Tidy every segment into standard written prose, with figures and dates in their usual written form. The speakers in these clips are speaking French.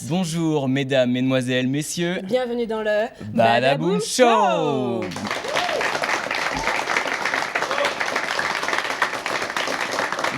Bonjour mesdames, mesdemoiselles, messieurs. Bienvenue dans le Badaboom Show.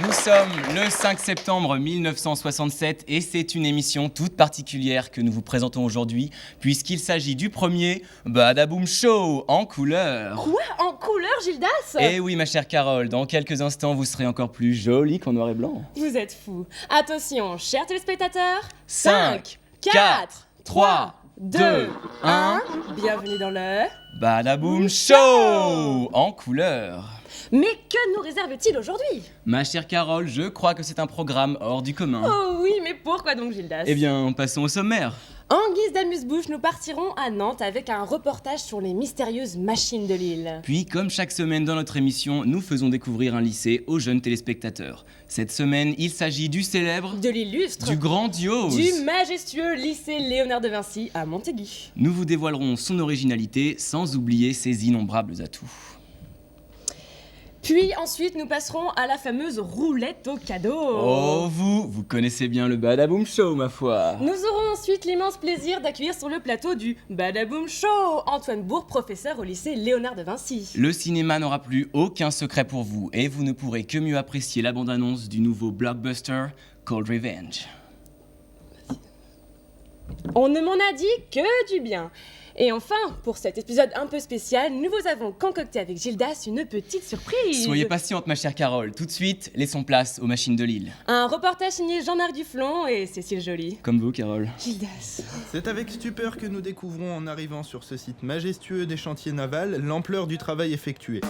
Nous sommes le 5 septembre 1967 et c'est une émission toute particulière que nous vous présentons aujourd'hui puisqu'il s'agit du premier Badaboom Show en couleur. Quoi ? En couleur, Gildas ? Eh oui ma chère Carole, dans quelques instants vous serez encore plus jolie qu'en noir et blanc. Vous êtes fous. Attention, chers téléspectateurs. 5, 4, 3, 2, 1. Bienvenue dans le Badaboom Show en couleur. Mais que nous réserve-t-il aujourd'hui ? Ma chère Carole, je crois que c'est un programme hors du commun. Oh oui, mais pourquoi donc, Gildas ? Eh bien, passons au sommaire. En guise d'amuse-bouche, nous partirons à Nantes avec un reportage sur les mystérieuses machines de l'île. Puis, comme chaque semaine dans notre émission, nous faisons découvrir un lycée aux jeunes téléspectateurs. Cette semaine, il s'agit du célèbre, De l'illustre, du grandiose, du majestueux lycée Léonard de Vinci à Montaigu. Nous vous dévoilerons son originalité sans oublier ses innombrables atouts. Puis ensuite, nous passerons à la fameuse roulette au cadeau. Oh, vous connaissez bien le Badaboom Show, ma foi. Nous aurons ensuite l'immense plaisir d'accueillir sur le plateau du Badaboom Show Antoine Bourg, professeur au lycée Léonard de Vinci. Le cinéma n'aura plus aucun secret pour vous et vous ne pourrez que mieux apprécier la bande-annonce du nouveau blockbuster Cold Revenge. On ne m'en a dit que du bien. Et enfin, pour cet épisode un peu spécial, nous vous avons concocté avec Gildas une petite surprise. Soyez patiente, ma chère Carole. Tout de suite, laissons place aux machines de Lille. Un reportage signé Jean-Marc Duflon et Cécile Joly. Comme vous, Carole. Gildas. C'est avec stupeur que nous découvrons en arrivant sur ce site majestueux des chantiers navals l'ampleur du travail effectué.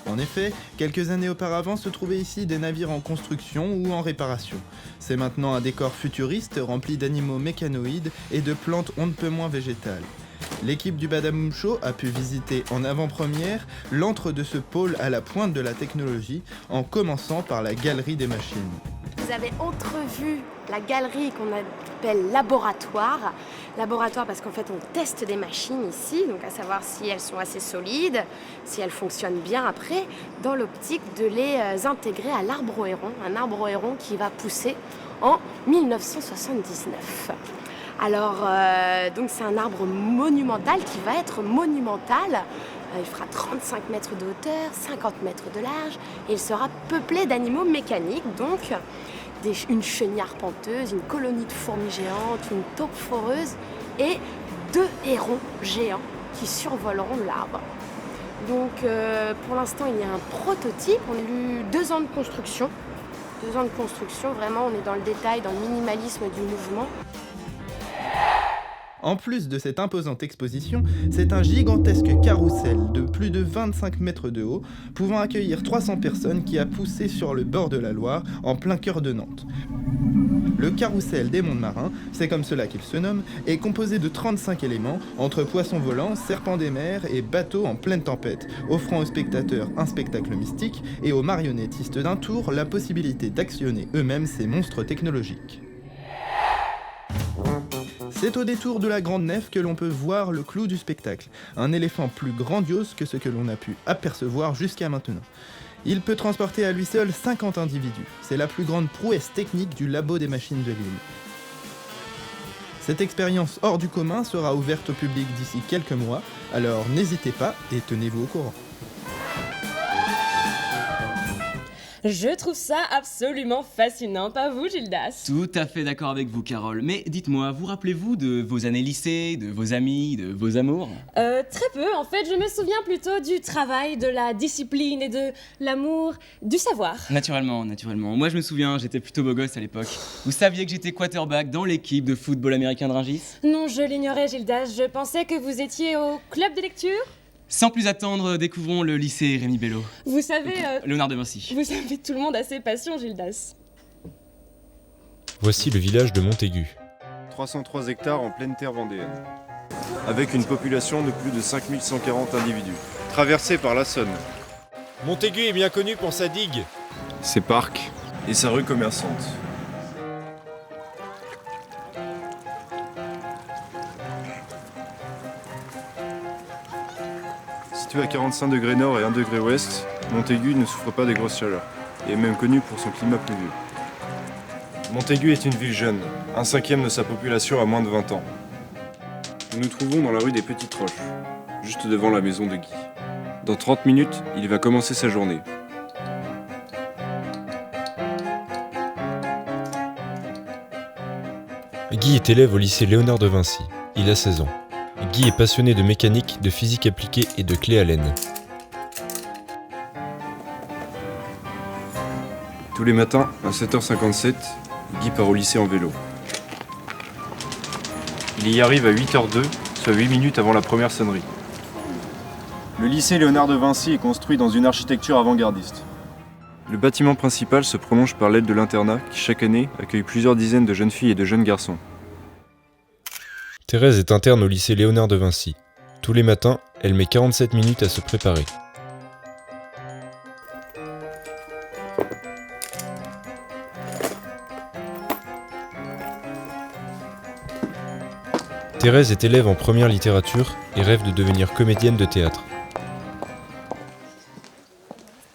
En effet, quelques années auparavant se trouvaient ici des navires en construction ou en réparation. C'est maintenant un décor futuriste rempli d'animaux mécanoïdes et de plantes on ne peut moins végétales. L'équipe du Badaboom Show a pu visiter en avant-première l'antre de ce pôle à la pointe de la technologie en commençant par la galerie des machines. Vous avez entrevu la galerie qu'on appelle laboratoire. Laboratoire parce qu'en fait on teste des machines ici, donc à savoir si elles sont assez solides, si elles fonctionnent bien après, dans l'optique de les intégrer à l'arbre au héron, un arbre au héron qui va pousser en 1979. Alors, donc c'est un arbre monumental qui va être monumental. Il fera 35 mètres de hauteur, 50 mètres de large et il sera peuplé d'animaux mécaniques, donc une chenille arpenteuse, une colonie de fourmis géantes, une taupe foreuse et 2 hérons géants qui survoleront l'arbre. Donc pour l'instant il y a un prototype, on a eu 2 ans de construction. 2 ans de construction, vraiment on est dans le détail, dans le minimalisme du mouvement. En plus de cette imposante exposition, c'est un gigantesque carrousel de plus de 25 mètres de haut, pouvant accueillir 300 personnes qui a poussé sur le bord de la Loire, en plein cœur de Nantes. Le carrousel des mondes marins, c'est comme cela qu'il se nomme, est composé de 35 éléments, entre poissons volants, serpents des mers et bateaux en pleine tempête, offrant aux spectateurs un spectacle mystique et aux marionnettistes d'un tour la possibilité d'actionner eux-mêmes ces monstres technologiques. C'est au détour de la grande nef que l'on peut voir le clou du spectacle, un éléphant plus grandiose que ce que l'on a pu apercevoir jusqu'à maintenant. Il peut transporter à lui seul 50 individus, c'est la plus grande prouesse technique du labo des machines de l'île. Cette expérience hors du commun sera ouverte au public d'ici quelques mois, alors n'hésitez pas et tenez-vous au courant. Je trouve ça absolument fascinant, pas vous, Gildas ? Tout à fait d'accord avec vous, Carole. Mais dites-moi, vous rappelez-vous de vos années lycée, de vos amis, de vos amours ? Très peu, en fait, je me souviens plutôt du travail, de la discipline et de l'amour, du savoir. Naturellement. Moi, je me souviens, j'étais plutôt beau gosse à l'époque. Vous saviez que j'étais quarterback dans l'équipe de football américain de Rungis ? Non, je l'ignorais, Gildas, je pensais que vous étiez au club de lecture. Sans plus attendre, découvrons le lycée Rémi Bello. Vous savez, Léonard de Vinci. vous savez, tout le monde a ses passions, Gildas. Voici le village de Montaigu. 303 hectares en pleine terre vendéenne, avec une population de plus de 5140 individus, traversée par la Saône, Montaigu est bien connu pour sa digue. ses parcs et sa rue commerçante. Situé à 45 degrés nord et 1 degré ouest, Montaigu ne souffre pas des grosses chaleurs et est même connu pour son climat pluvieux. Montaigu est une ville jeune, 1/5 de sa population a moins de 20 ans. Nous nous trouvons dans la rue des Petites Roches, juste devant la maison de Guy. Dans 30 minutes, il va commencer sa journée. Guy est élève au lycée Léonard de Vinci. Il a 16 ans. Guy est passionné de mécanique, de physique appliquée et de clés Allen. Tous les matins, à 7h57, Guy part au lycée en vélo. Il y arrive à 8h02, soit 8 minutes avant la première sonnerie. Le lycée Léonard de Vinci est construit dans une architecture avant-gardiste. Le bâtiment principal se prolonge par l'aile de l'internat qui, chaque année, accueille plusieurs dizaines de jeunes filles et de jeunes garçons. Thérèse est interne au lycée Léonard de Vinci. Tous les matins, elle met 47 minutes à se préparer. Thérèse est élève en première littérature et rêve de devenir comédienne de théâtre.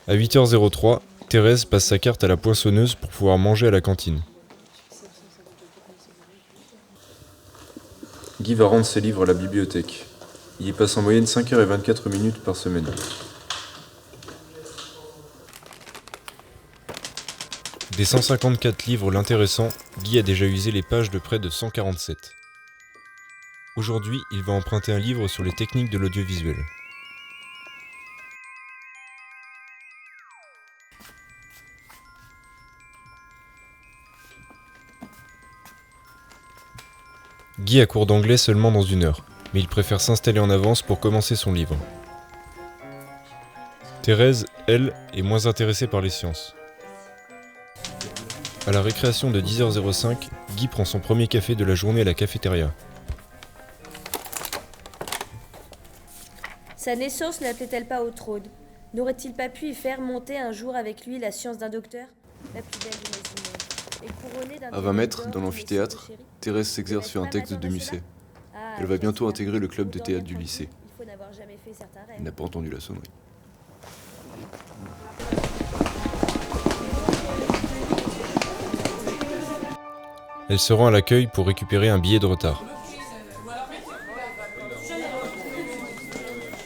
À 8h03, Thérèse passe sa carte à la poinçonneuse pour pouvoir manger à la cantine. Guy va rendre ses livres à la bibliothèque. Il y passe en moyenne 5h24 par semaine. Des 154 livres l'intéressant, Guy a déjà usé les pages de près de 147. Aujourd'hui, il va emprunter un livre sur les techniques de l'audiovisuel. Guy a cours d'anglais seulement dans 1 heure, mais il préfère s'installer en avance pour commencer son livre. Thérèse, elle, est moins intéressée par les sciences. À la récréation de 10h05, Guy prend son premier café de la journée à la cafétéria. Sa naissance n'appelait-elle pas au trône? N'aurait-il pas pu y faire monter un jour avec lui la science d'un docteur? La plus belle de nos humaines. Et couronnée d'un À 20 mètres, d'or dans de l'amphithéâtre, Messieurs Chéri. Thérèse s'exerce sur un texte de Musset. Elle va bientôt intégrer le club de théâtre du lycée. Il faut n'avoir jamais fait certains rêves. Elle n'a pas entendu la sonnerie. Elle se rend à l'accueil pour récupérer un billet de retard.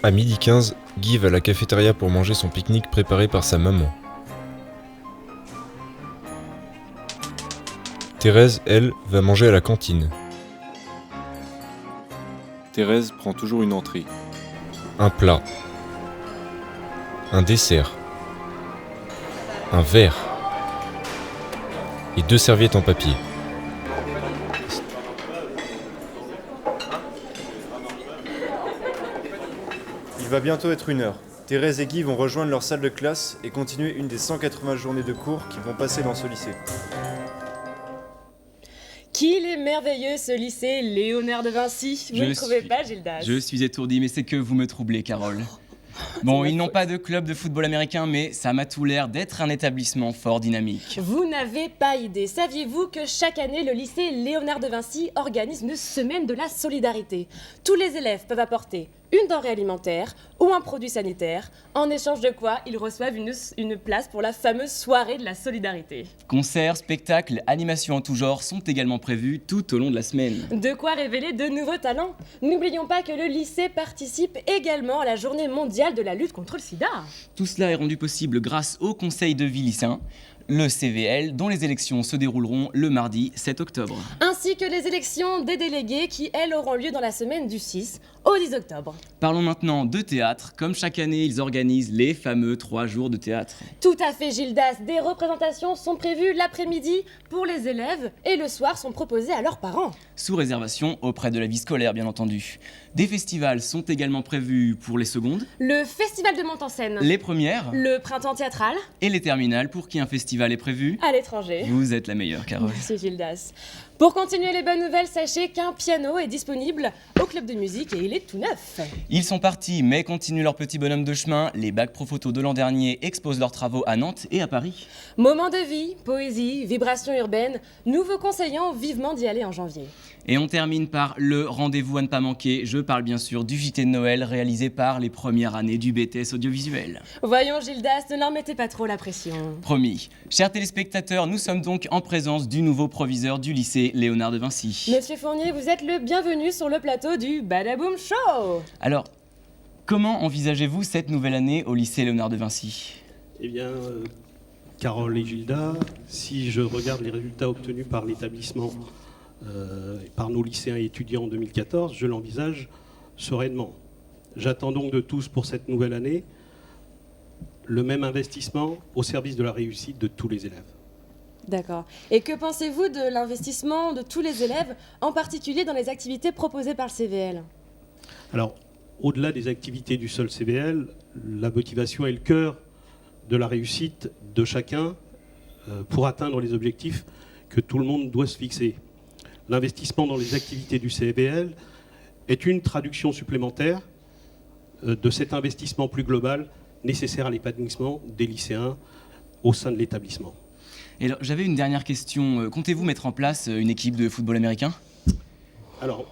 À 12h15, Guy va à la cafétéria pour manger son pique-nique préparé par sa maman. Thérèse, elle, va manger à la cantine. Thérèse prend toujours une entrée. Un plat. Un dessert. Un verre. Et 2 serviettes en papier. Il va bientôt être 1h. Thérèse et Guy vont rejoindre leur salle de classe et continuer une des 180 journées de cours qu'ils vont passer dans ce lycée. Qu'il est merveilleux ce lycée Léonard de Vinci. Vous ne trouvez pas, Gildas? Je suis étourdi, mais c'est que vous me troublez, Carole. Bon, ils n'ont pas de club de football américain, mais ça m'a tout l'air d'être un établissement fort dynamique. Vous n'avez pas idée. Saviez-vous que chaque année, le lycée Léonard de Vinci organise une semaine de la solidarité? Tous les élèves peuvent apporter une denrée alimentaire ou un produit sanitaire, en échange de quoi ils reçoivent une place pour la fameuse soirée de la solidarité. Concerts, spectacles, animations en tout genre sont également prévus tout au long de la semaine. De quoi révéler de nouveaux talents. N'oublions pas que le lycée participe également à la journée mondiale de la lutte contre le sida. Tout cela est rendu possible grâce au Conseil de vie lycéen, le CVL, dont les élections se dérouleront le mardi 7 octobre. Ainsi que les élections des délégués qui, elles, auront lieu dans la semaine du 6 au 10 octobre. Parlons maintenant de théâtre. Comme chaque année, ils organisent les fameux 3 jours de théâtre. Tout à fait, Gildas. Des représentations sont prévues l'après-midi pour les élèves et le soir sont proposées à leurs parents. Sous réservation auprès de la vie scolaire, bien entendu. Des festivals sont également prévus pour les secondes, Le festival de Monte-en-Seine, les premières le printemps théâtral, et les terminales pour qui un festival est prévu. à l'étranger. Vous êtes la meilleure, Carole. Merci Gildas. Pour continuer les bonnes nouvelles, sachez qu'un piano est disponible au club de musique et il est tout neuf. Ils sont partis, mais continuent leur petit bonhomme de chemin. Les bacs pro photo de l'an dernier exposent leurs travaux à Nantes et à Paris. Moments de vie, poésie, vibrations urbaines, nous vous conseillons vivement d'y aller en janvier. Et on termine par le rendez-vous à ne pas manquer. Je parle bien sûr du JT de Noël réalisé par les premières années du BTS audiovisuel. Voyons Gildas, ne leur mettez pas trop la pression. Promis. Chers téléspectateurs, nous sommes donc en présence du nouveau proviseur du lycée Léonard de Vinci. Monsieur Fournier, vous êtes le bienvenu sur le plateau du Badaboom Show. Alors, comment envisagez-vous cette nouvelle année au lycée Léonard de Vinci ? Eh bien, Carole et Gilda, si je regarde les résultats obtenus par l'établissement, par nos lycéens et étudiants en 2014, je l'envisage sereinement. J'attends donc de tous pour cette nouvelle année le même investissement au service de la réussite de tous les élèves. D'accord. Et que pensez-vous de l'investissement de tous les élèves, en particulier dans les activités proposées par le CVL ? Alors, au-delà des activités du seul CVL, la motivation est le cœur de la réussite de chacun pour atteindre les objectifs que tout le monde doit se fixer. L'investissement dans les activités du CVL est une traduction supplémentaire de cet investissement plus global nécessaire à l'épanouissement des lycéens au sein de l'établissement. Et alors, j'avais une dernière question. Comptez-vous mettre en place une équipe de football américain ? Alors,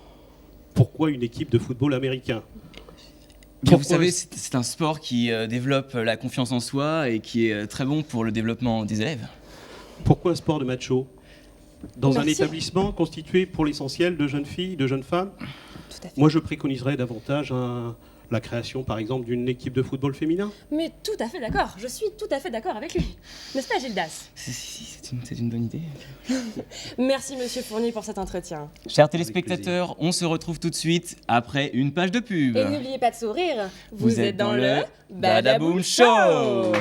pourquoi une équipe de football américain ? Bien, vous savez, c'est un sport qui développe la confiance en soi et qui est très bon pour le développement des élèves. Pourquoi un sport de macho ? Dans un Merci. établissement constitué pour l'essentiel de jeunes filles, de jeunes femmes, moi je préconiserais davantage la création par exemple d'une équipe de football féminin. Mais tout à fait d'accord, je suis tout à fait d'accord avec lui. N'est-ce pas Gildas ? C'est une bonne idée. Merci Monsieur Fournier pour cet entretien. Chers téléspectateurs, on se retrouve tout de suite après une page de pub. Et n'oubliez pas de sourire, Vous êtes dans le Badaboom Show.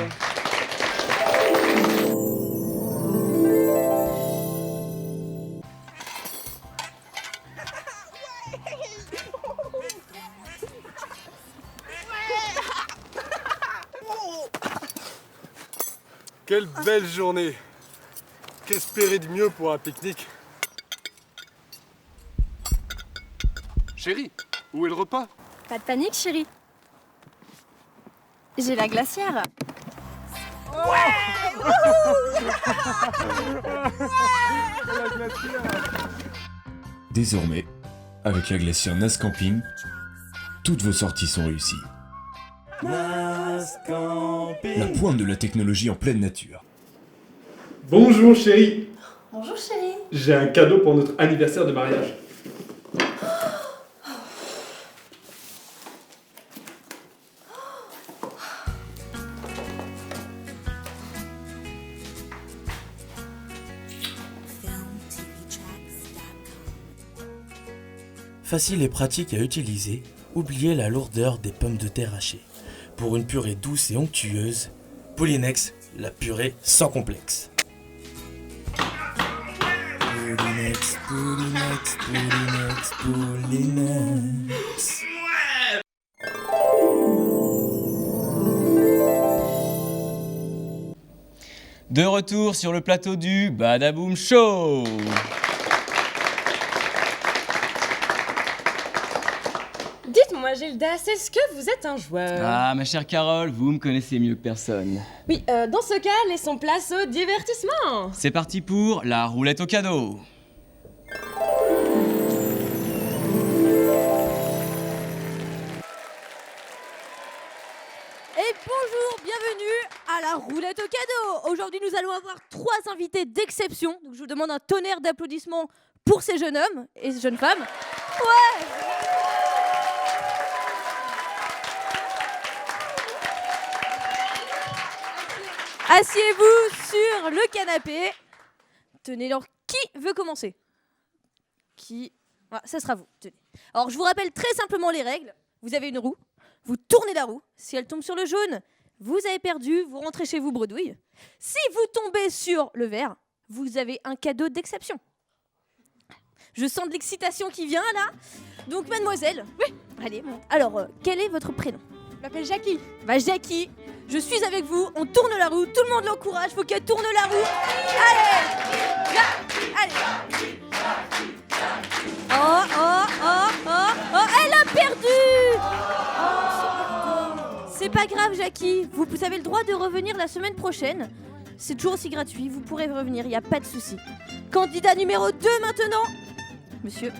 Quelle belle journée! Qu'espérer de mieux pour un pique-nique? Chérie, où est le repas? Pas de panique, chérie. J'ai la glacière. Désormais, avec la glacière NAS Camping, toutes vos sorties sont réussies. La pointe de la technologie en pleine nature. Bonjour chérie. Bonjour, chérie. J'ai un cadeau pour notre anniversaire de mariage. Facile et pratique à utiliser, oubliez la lourdeur des pommes de terre hachées. Pour une purée douce et onctueuse, Poulinex, la purée sans complexe. Poulinex, Poulinex, Poulinex, Poulinex. De retour sur le plateau du Badaboom Show. Dites-moi Gildas, est-ce que vous êtes un joueur ? Ah, ma chère Carole, vous me connaissez mieux que personne. Oui, dans ce cas, laissons place au divertissement. C'est parti pour la roulette au cadeau. Et bonjour, bienvenue à la roulette au cadeau. Aujourd'hui, nous allons avoir 3 invités d'exception. Donc, je vous demande un tonnerre d'applaudissements pour ces jeunes hommes et ces jeunes femmes. Ouais. Asseyez-vous sur le canapé. Tenez-leur. Qui veut commencer ? Qui ? Voilà, ça sera vous. Tenez. Alors, je vous rappelle très simplement les règles. Vous avez une roue. Vous tournez la roue. Si elle tombe sur le jaune, vous avez perdu. Vous rentrez chez vous bredouille. Si vous tombez sur le vert, vous avez un cadeau d'exception. Je sens de l'excitation qui vient là. Donc, mademoiselle. Oui. Allez, monte. Alors, quel est votre prénom ? Je m'appelle Jackie. Bah, Jackie, je suis avec vous. On tourne la roue. Tout le monde l'encourage. Faut qu'elle tourne la roue. Allez. Là. Allez. Oh, oh, oh, oh, oh. Elle a perdu. C'est pas grave, Jackie. Vous avez le droit de revenir la semaine prochaine. C'est toujours aussi gratuit. Vous pourrez revenir. Il n'y a pas de souci. Candidat numéro 2 maintenant. monsieur.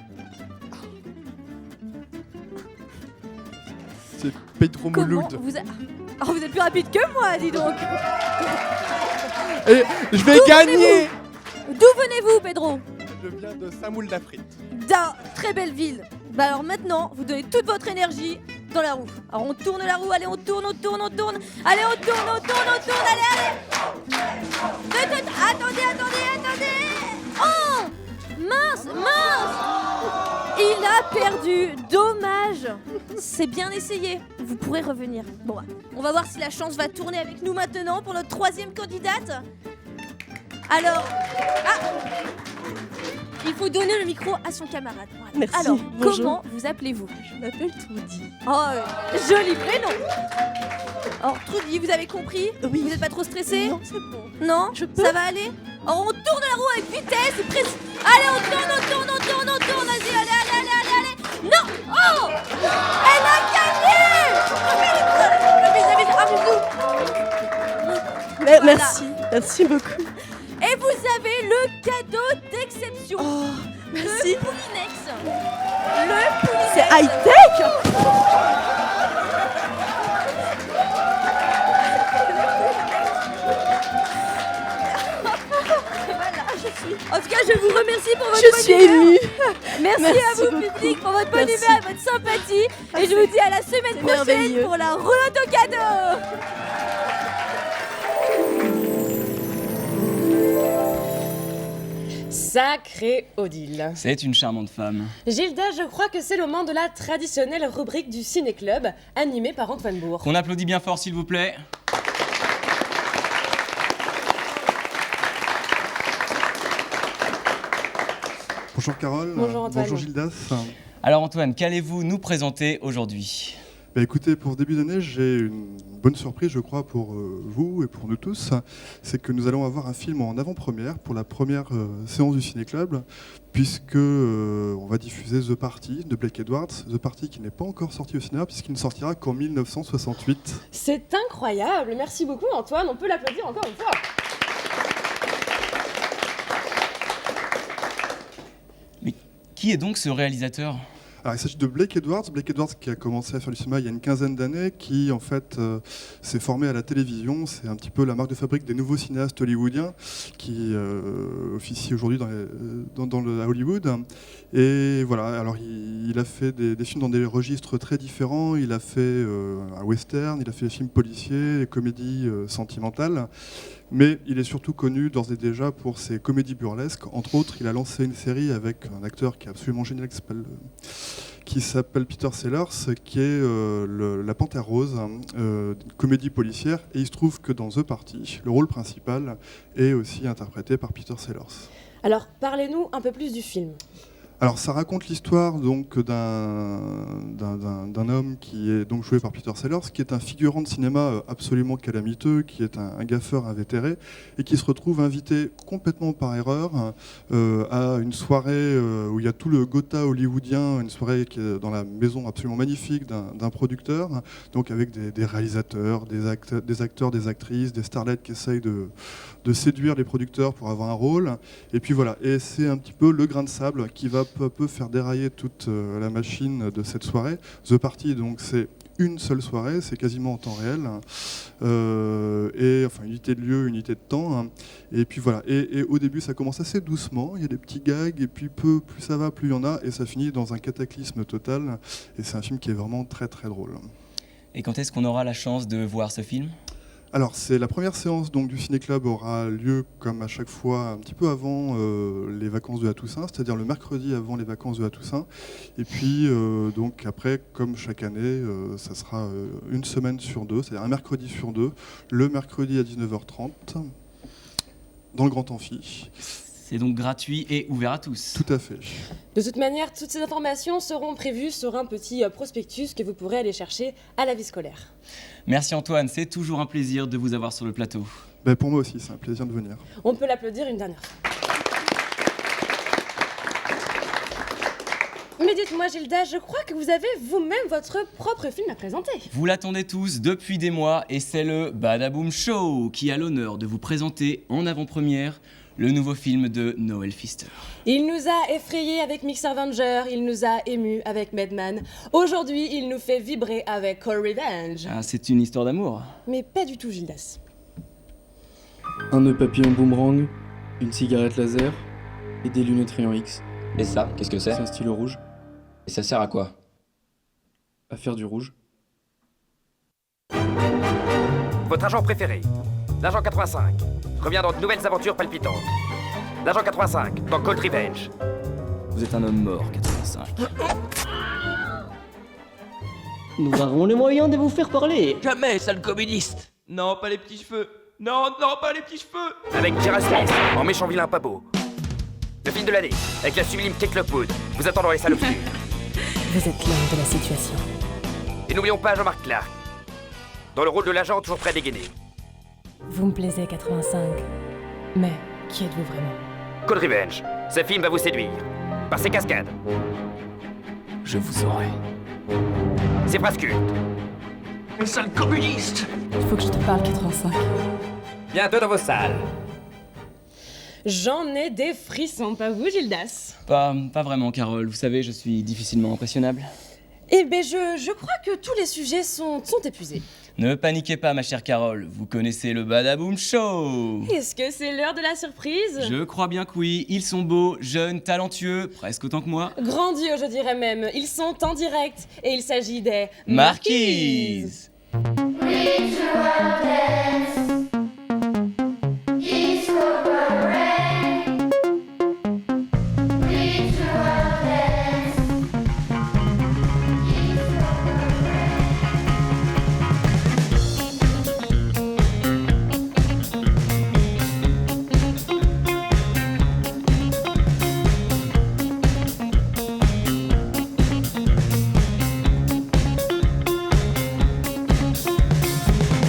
C'est Pedro Comment Mouloud. vous vous êtes plus rapide que moi, dis donc. Et je vais D'où gagner. venez-vous D'où venez-vous, Pedro? Je viens de Saint-Moul d'Afrique. Très belle ville. Bah alors maintenant, vous donnez toute votre énergie dans la roue. Alors on tourne la roue, allez, on tourne. Allez, on tourne, allez, allez. Attendez. Oh, mince. Il a perdu, dommage. C'est bien essayé, vous pourrez revenir. Bon, bah, on va voir si la chance va tourner avec nous maintenant pour notre troisième candidate. Alors, il faut donner le micro à son camarade. Voilà. Merci, Alors, bonjour. comment vous appelez-vous? Je m'appelle Trudy. Oh, joli prénom. Alors, Trudy, vous avez compris? Oui. Vous n'êtes pas trop stressé? Non, c'est bon. Non? Je peux. Ça va aller? Alors, on tourne la roue avec vitesse et précis. Allez, on tourne. Vas-y, allez. Non! Oh! Elle a gagné! Merci beaucoup. Et vous avez le cadeau d'exception. Oh, merci. Le Poulinex. Le Poulinex. C'est high-tech. En tout cas, je vous remercie pour votre Je bonne suis humeur. émue. Merci à vous, beaucoup. public, pour votre bonne Merci. humeur et votre sympathie. Et je vous dis à la semaine C'est prochaine merveilleux. pour la roulotte au cadeau. Sacré Odile. C'est une charmante femme. Gilda, je crois que c'est le moment de la traditionnelle rubrique du Ciné-Club, animée par Antoine Bourg. Qu'on applaudit bien fort, s'il vous plaît. Bonjour Carole. Bonjour Antoine. Bonjour Gildas. Alors Antoine, qu'allez-vous nous présenter aujourd'hui? Écoutez, pour ce début d'année, j'ai une bonne surprise, je crois, pour vous et pour nous tous. C'est que nous allons avoir un film en avant-première pour la première séance du Ciné-Club, puisque on va diffuser The Party de Blake Edwards. The Party qui n'est pas encore sorti au cinéma, puisqu'il ne sortira qu'en 1968. C'est incroyable. Merci beaucoup Antoine. On peut l'applaudir encore une fois. Mais qui est donc ce réalisateur? Alors, il s'agit de Blake Edwards qui a commencé à faire du cinéma il y a une quinzaine d'années, qui en fait s'est formé à la télévision. C'est un petit peu la marque de fabrique des nouveaux cinéastes hollywoodiens qui officient aujourd'hui à Hollywood. Et voilà, alors il a fait des films dans des registres très différents. Il a fait un western, il a fait des films policiers, des comédies sentimentales. Mais il est surtout connu d'ores et déjà pour ses comédies burlesques. Entre autres, il a lancé une série avec un acteur qui est absolument génial qui s'appelle Peter Sellers, qui est La Panthère Rose, une comédie policière. Et il se trouve que dans The Party, le rôle principal est aussi interprété par Peter Sellers. Alors, parlez-nous un peu plus du film. Alors ça raconte l'histoire donc d'un homme qui est donc joué par Peter Sellers, qui est un figurant de cinéma absolument calamiteux, qui est un gaffeur invétéré et qui se retrouve invité complètement par erreur à une soirée où il y a tout le Gotha hollywoodien, une soirée qui est dans la maison absolument magnifique d'un producteur, donc avec des réalisateurs, des acteurs, des actrices, des starlettes qui essayent de séduire les producteurs pour avoir un rôle. Et puis voilà, et c'est un petit peu le grain de sable qui va peu à peu faire dérailler toute la machine de cette soirée. The Party, donc c'est une seule soirée, c'est quasiment en temps réel, et enfin unité de lieu, unité de temps, hein. Et puis voilà, et au début ça commence assez doucement, il y a des petits gags, et puis plus ça va, plus il y en a, et ça finit dans un cataclysme total, et c'est un film qui est vraiment très très drôle. Et quand est-ce qu'on aura la chance de voir ce film ? Alors, c'est la première séance donc, du Ciné-Club aura lieu, comme à chaque fois, un petit peu avant les vacances de la Toussaint, c'est-à-dire le mercredi avant les vacances de la Toussaint. Et puis, donc après, comme chaque année, ça sera une semaine sur deux, c'est-à-dire un mercredi sur deux, le mercredi à 19h30, dans le Grand Amphi. C'est donc gratuit et ouvert à tous. Tout à fait. De toute manière, toutes ces informations seront prévues sur un petit prospectus que vous pourrez aller chercher à la vie scolaire. Merci Antoine, c'est toujours un plaisir de vous avoir sur le plateau. Pour moi aussi, c'est un plaisir de venir. On peut l'applaudir une dernière fois. Mais dites-moi Gilda, je crois que vous avez vous-même votre propre film à présenter. Vous l'attendez tous depuis des mois et c'est le Badaboom Show qui a l'honneur de vous présenter en avant-première le nouveau film de Noël Pfister. Il nous a effrayés avec Mixer Avenger, il nous a émus avec Madman. Aujourd'hui, il nous fait vibrer avec Call Revenge. Ah, c'est une histoire d'amour. Mais pas du tout, Gildas. Un nœud papillon boomerang, une cigarette laser et des lunettes rayon X. Et ça, qu'est-ce que c'est? C'est un stylo rouge. Et ça sert à quoi? À faire du rouge. Votre agent préféré, l'agent 85, revient dans de nouvelles aventures palpitantes. L'agent 85, dans Cold Revenge. Vous êtes un homme mort, 85. Nous avons les moyens de vous faire parler. Jamais, sale communiste! Non, pas les petits cheveux! Non, non, pas les petits cheveux! Avec J.R. Smith, en méchant vilain pas beau. Le film de l'année, avec la sublime Kate Lockwood, vous attend dans les salles obscures. Vous êtes l'homme de la situation. Et n'oublions pas Jean-Marc Clark, dans le rôle de l'agent toujours prêt à dégainer. Vous me plaisez, 85. Mais qui êtes-vous vraiment? Cold Revenge, ce film va vous séduire. Par ses cascades. Je vous aurai. Ses phrases cultes. Sale communiste! Il faut que je te parle, 85. Bientôt dans vos salles. J'en ai des frissons, pas vous, Gildas? Pas vraiment, Carole. Vous savez, je suis difficilement impressionnable. Eh ben, je crois que tous les sujets sont épuisés. Ne paniquez pas, ma chère Carole. Vous connaissez le Badaboom Show. Est-ce que c'est l'heure de la surprise? Je crois bien que oui. Ils sont beaux, jeunes, talentueux, presque autant que moi. Grandios, je dirais même. Ils sont en direct et il s'agit des Marquises.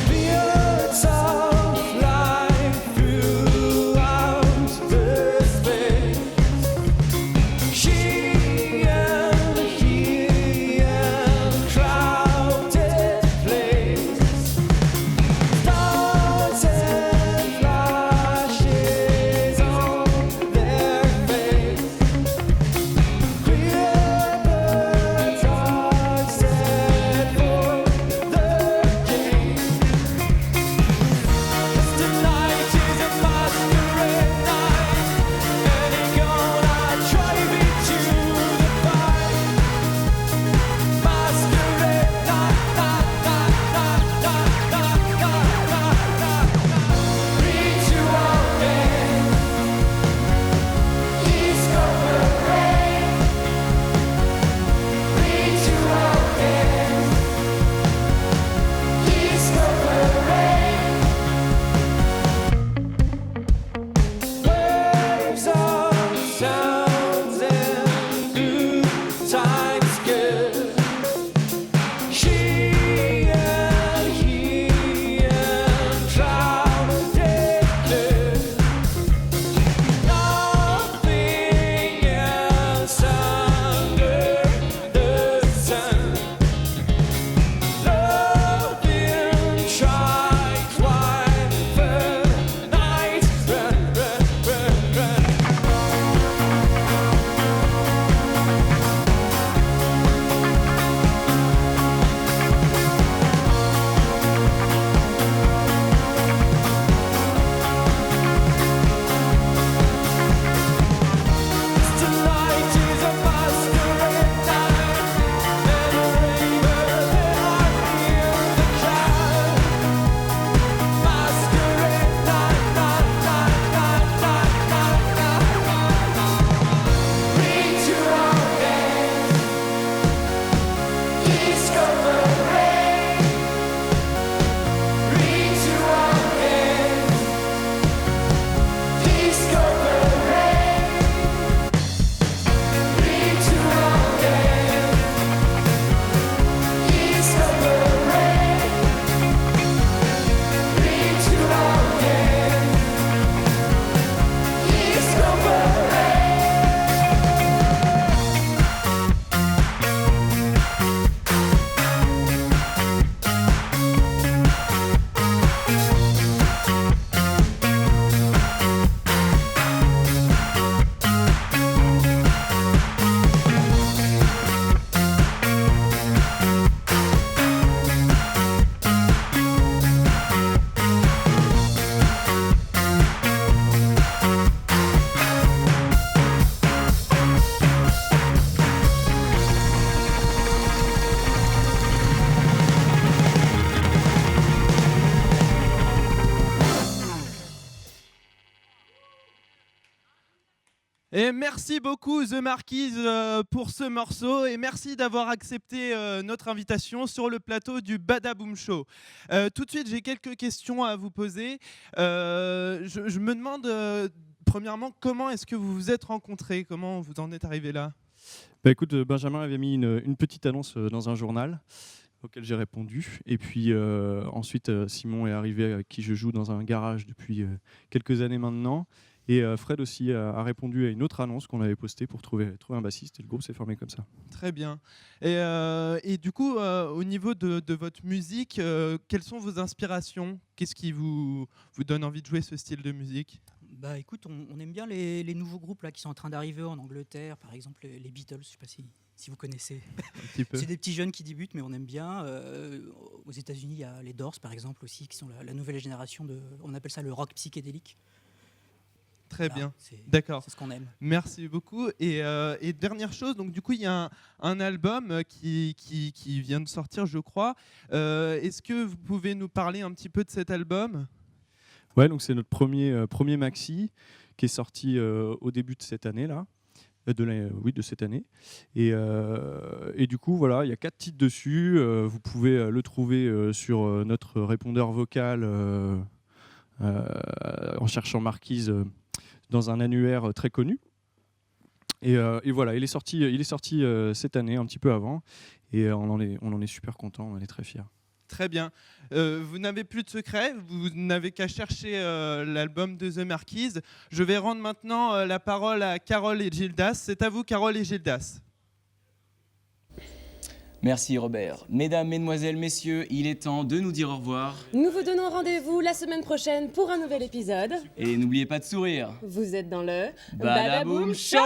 The outside Et merci beaucoup The Marquise pour ce morceau et merci d'avoir accepté notre invitation sur le plateau du Badaboom Show. Tout de suite, j'ai quelques questions à vous poser. Je me demande premièrement comment est-ce que vous vous êtes rencontrés, comment vous en êtes arrivés là? Bah écoute, Benjamin avait mis une petite annonce dans un journal auquel j'ai répondu. Et puis ensuite, Simon est arrivé avec qui je joue dans un garage depuis quelques années maintenant. Et Fred aussi a répondu à une autre annonce qu'on avait postée pour trouver un bassiste. Et le groupe s'est formé comme ça. Très bien. Et du coup, au niveau de votre musique, quelles sont vos inspirations? Qu'est-ce qui vous donne envie de jouer ce style de musique? Bah écoute, on aime bien les nouveaux groupes là, qui sont en train d'arriver en Angleterre, par exemple les Beatles, je sais pas si vous connaissez. Un petit peu. C'est des petits jeunes qui débutent, mais on aime bien. Aux États-Unis, il y a les Doors, par exemple, aussi, qui sont la nouvelle génération on appelle ça le rock psychédélique. Très Voilà, bien, d'accord. C'est ce qu'on aime. Merci beaucoup. Et dernière chose, donc du coup, il y a un album qui vient de sortir, je crois. Est-ce que vous pouvez nous parler un petit peu de cet album? Ouais, donc c'est notre premier maxi qui est sorti au début de cette année là. De cette année. Et du coup, voilà, il y a 4 titres dessus. Vous pouvez le trouver sur notre répondeur vocal en cherchant Marquise dans un annuaire très connu. Et voilà, il est sorti cette année, un petit peu avant. Et on en est super content, on en est très fiers. Très bien. Vous n'avez plus de secret, vous n'avez qu'à chercher l'album de The Marquise. Je vais rendre maintenant la parole à Carole et Gildas. C'est à vous, Carole et Gildas. Merci Robert. Mesdames, Mesdemoiselles, Messieurs, il est temps de nous dire au revoir. Nous vous donnons rendez-vous la semaine prochaine pour un nouvel épisode. Et n'oubliez pas de sourire. Vous êtes dans le Badaboom Show.